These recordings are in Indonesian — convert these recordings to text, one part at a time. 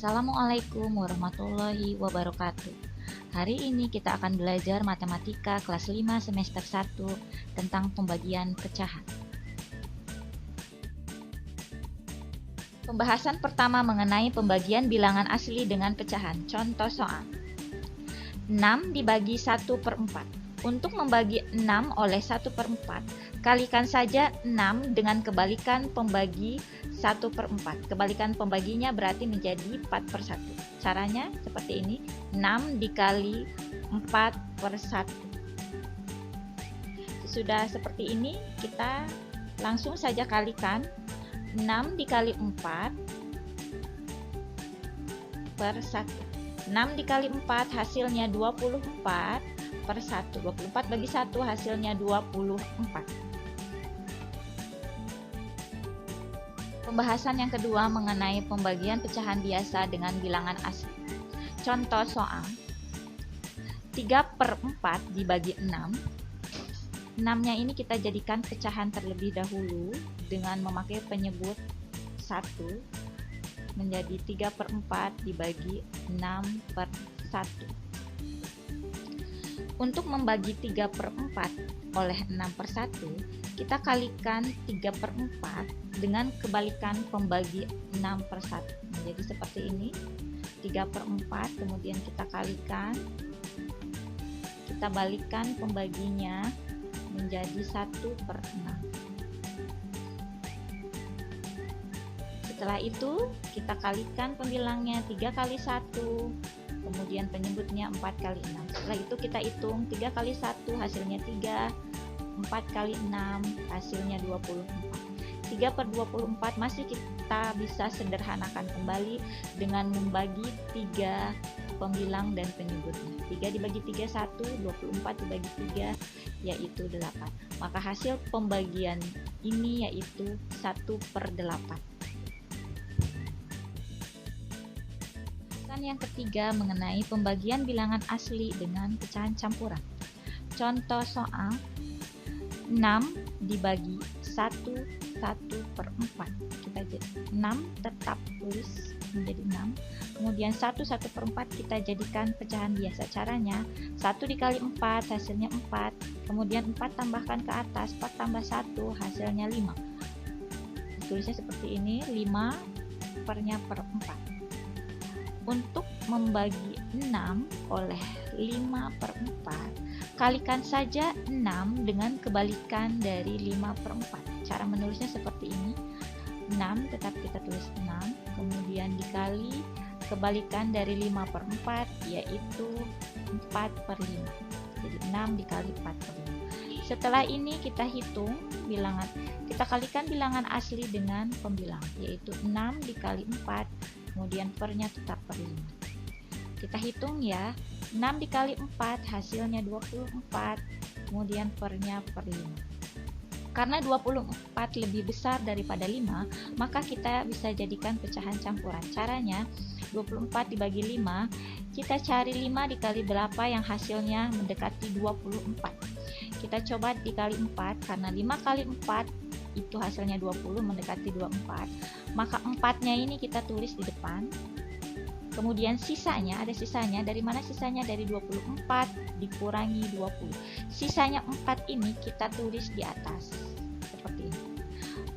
Assalamualaikum warahmatullahi wabarakatuh. Hari ini kita akan belajar matematika kelas 5 semester 1 tentang pembagian pecahan. Pembahasan pertama mengenai pembagian bilangan asli dengan pecahan. Contoh soal 6 dibagi 1/4. Untuk membagi 6 oleh 1/4, kalikan saja 6 dengan kebalikan pembagi 1/4. Kebalikan pembaginya berarti menjadi 4/1. Caranya seperti ini, 6 dikali 4/1. Sudah seperti ini, kita langsung saja kalikan 6 dikali 4/1. 6 dikali 4 hasilnya 24/1. 24 bagi 1 hasilnya 24. Pembahasan yang kedua mengenai pembagian pecahan biasa dengan bilangan asli. Contoh soal 3/4 dibagi 6. 6-nya ini kita jadikan pecahan terlebih dahulu dengan memakai penyebut 1 menjadi 3/4 dibagi 6/1. Untuk membagi 3/4 oleh 6/1, kita kalikan 3/4 dengan kebalikan pembagi 6/1. Menjadi seperti ini, 3/4, kemudian kita kalikan, kita balikan pembaginya menjadi 1/6. Setelah itu, kita kalikan pembilangnya 3 kali 1. Kemudian penyebutnya 4 kali 6. Setelah itu kita hitung 3 kali 1 hasilnya 3, 4 kali 6 hasilnya 24. 3/24 masih kita bisa sederhanakan kembali dengan membagi 3 pembilang dan penyebutnya. 3 dibagi 3 1, 24 dibagi 3 yaitu 8. Maka hasil pembagian ini yaitu 1/8. Yang ketiga mengenai pembagian bilangan asli dengan pecahan campuran. Contoh soal 6 dibagi 1/4. Kita jadi 6 tetap tulis menjadi 6. Kemudian 1/4 kita jadikan pecahan biasa. Caranya 1 dikali 4 hasilnya 4. Kemudian 4 tambahkan ke atas, 4 tambah 1 hasilnya 5. Tulisnya seperti ini, 5/4. Untuk membagi 6 oleh 5/4, kalikan saja 6 dengan kebalikan dari 5/4. Cara menulisnya seperti ini, 6 tetap kita tulis 6, kemudian dikali kebalikan dari 5/4 yaitu 4/5. Jadi 6 dikali 4/5. Setelah ini kita hitung bilangan, kita kalikan bilangan asli dengan pembilang, yaitu 6 dikali 4, kemudian pernya tetap per 5. Kita hitung ya, 6 dikali 4 hasilnya 24, kemudian pernya per 5. Karena 24 lebih besar daripada 5, maka kita bisa jadikan pecahan campuran. Caranya 24 dibagi 5, kita cari 5 dikali berapa yang hasilnya mendekati 24. Kita coba dikali 4, karena 5 kali 4 itu hasilnya 20, mendekati 24. Maka 4-nya ini kita tulis di depan. Kemudian sisanya, ada sisanya. Dari mana sisanya? Dari 24 dikurangi 20. Sisanya 4 ini kita tulis di atas. Seperti ini.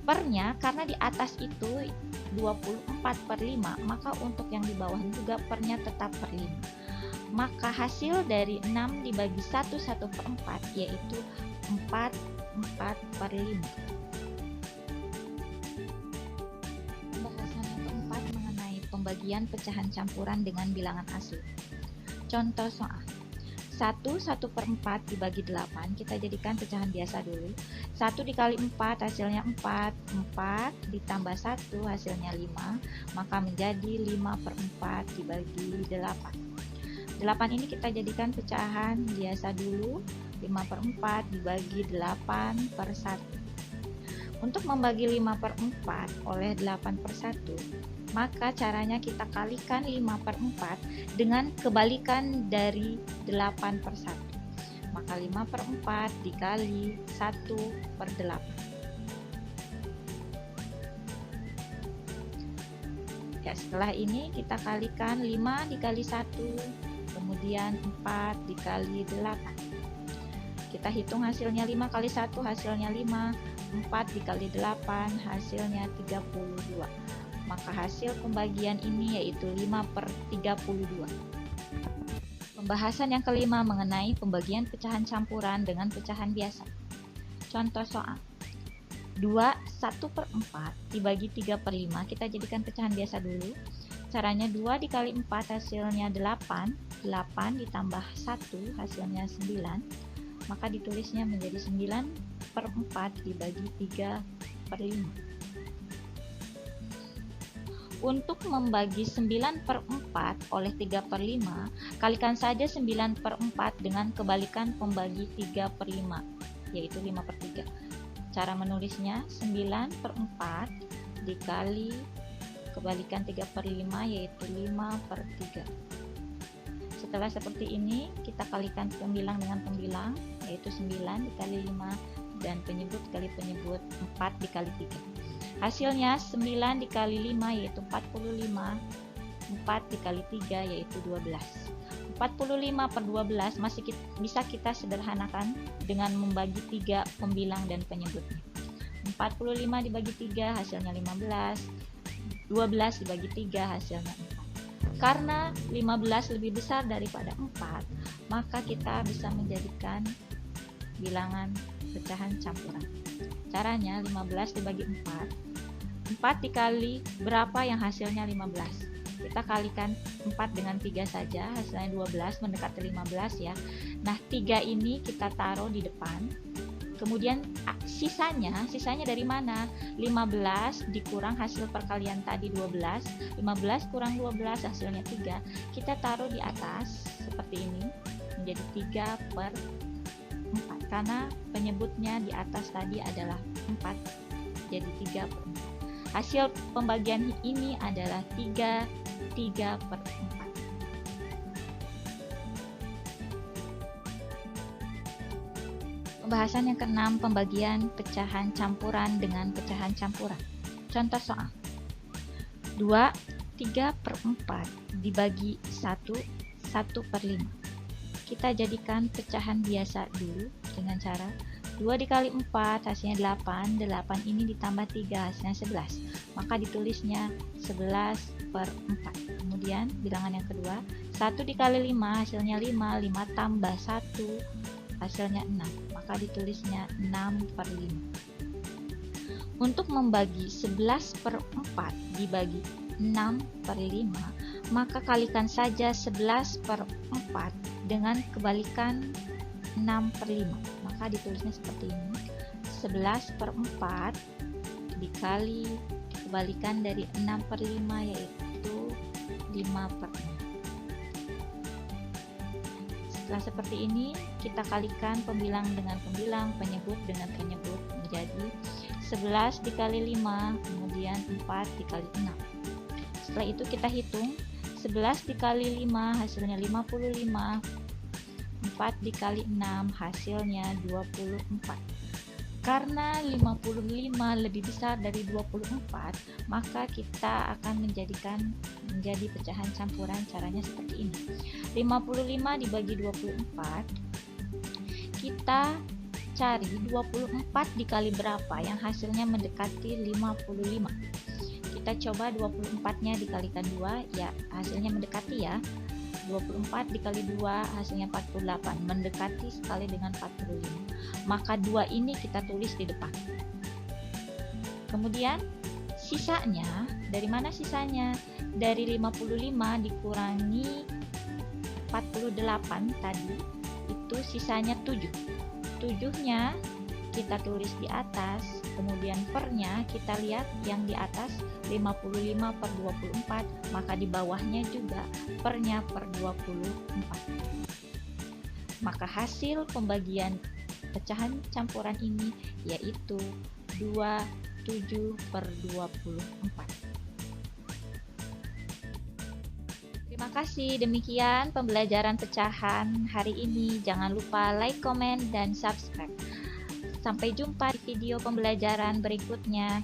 Pernya, karena di atas itu 24/5, maka untuk yang di bawah juga pernya tetap per 5. Maka hasil dari 6 dibagi 1/4 yaitu 4/5. Pembagian pecahan campuran dengan bilangan asli. Contoh soal 1/4 dibagi 8, kita jadikan pecahan biasa dulu. 1 dikali 4 hasilnya 4, 4 ditambah 1 hasilnya 5, maka menjadi 5/4 dibagi 8. 8 ini kita jadikan pecahan biasa dulu, 5/4 dibagi 8/1. Untuk membagi 5/4 oleh 8/1, maka caranya kita kalikan 5/4 dengan kebalikan dari 8/1. Maka 5/4 dikali 1/8. Ya, setelah ini kita kalikan 5 dikali 1, kemudian 4 dikali 8. Kita hitung hasilnya 5 kali 1 hasilnya 5, 4 dikali 8 hasilnya 32. Maka hasil pembagian ini yaitu 5/32. Pembahasan yang kelima mengenai pembagian pecahan campuran dengan pecahan biasa. Contoh soal. 1/4 dibagi 3/5, kita jadikan pecahan biasa dulu. Caranya 2 dikali 4 hasilnya 8, 8 ditambah 1 hasilnya 9, maka ditulisnya menjadi 9/4 dibagi 3/5. Untuk membagi 9/4 oleh 3/5, kalikan saja 9/4 dengan kebalikan pembagi 3/5, yaitu 5/3. Cara menulisnya 9/4 dikali kebalikan 3/5 yaitu 5/3. Setelah seperti ini, kita kalikan pembilang dengan pembilang yaitu 9 dikali 5 dan penyebut kali penyebut 4 dikali 3. Hasilnya 9 dikali 5 yaitu 45, 4 dikali 3 yaitu 12. 45/12 masih bisa kita sederhanakan dengan membagi 3 pembilang dan penyebutnya. 45 dibagi 3 hasilnya 15, 12 dibagi 3 hasilnya 4. Karena 15 lebih besar daripada 4, maka kita bisa menjadikan bilangan pecahan campuran. Caranya 15 dibagi 4, 4 dikali berapa yang hasilnya 15. Kita kalikan 4 dengan 3 saja, hasilnya 12, mendekat ke 15 ya. Nah, 3 ini kita taruh di depan. Kemudian sisanya dari mana? 15 dikurang hasil perkalian tadi 12, 15 kurang 12 hasilnya 3. Kita taruh di atas seperti ini, menjadi 3/4. Karena penyebutnya di atas tadi adalah 4, jadi 3/4. Hasil pembagian ini adalah 3/4. Pembahasan yang keenam, pembagian pecahan campuran dengan pecahan campuran. Contoh soal. 3/4 dibagi 1, 1/5. Kita jadikan pecahan biasa dulu dengan cara 2 dikali 4 hasilnya 8, 8 ini ditambah 3 hasilnya 11, maka ditulisnya 11/4. Kemudian bilangan yang kedua, 1 dikali 5 hasilnya 5, 5 tambah 1 hasilnya 6, maka ditulisnya 6/5. Untuk membagi 11/4 dibagi 6/5, maka kalikan saja 11/4 dengan kebalikan 6/5, maka ditulisnya seperti ini, 11/4 dikali kebalikan dari 6/5 yaitu 5/5. Setelah seperti ini, kita kalikan pembilang dengan pembilang, penyebut dengan penyebut, menjadi 11 dikali 5, kemudian 4 dikali 6. Setelah itu kita hitung, 11 dikali 5 hasilnya 55, 4 dikali 6 hasilnya 24. Karena 55 lebih besar dari 24, maka kita akan menjadi pecahan campuran. Caranya seperti ini. 55 dibagi 24, kita cari 24 dikali berapa yang hasilnya mendekati 55. Kita coba 24-nya dikalikan 2, ya hasilnya mendekati ya. 24 dikali 2 hasilnya 48, mendekati sekali dengan 45. Maka 2 ini kita tulis di depan. Kemudian sisanya, dari mana sisanya? Dari 55 dikurangi 48 tadi, itu sisanya 7. 7-nya kita tulis di atas, kemudian pernya kita lihat yang di atas 55/24, maka di bawahnya juga pernya per 24. Maka hasil pembagian pecahan campuran ini yaitu 27/24. Terima kasih, demikian pembelajaran pecahan hari ini. Jangan lupa like, komen, dan subscribe. Sampai jumpa di video pembelajaran berikutnya.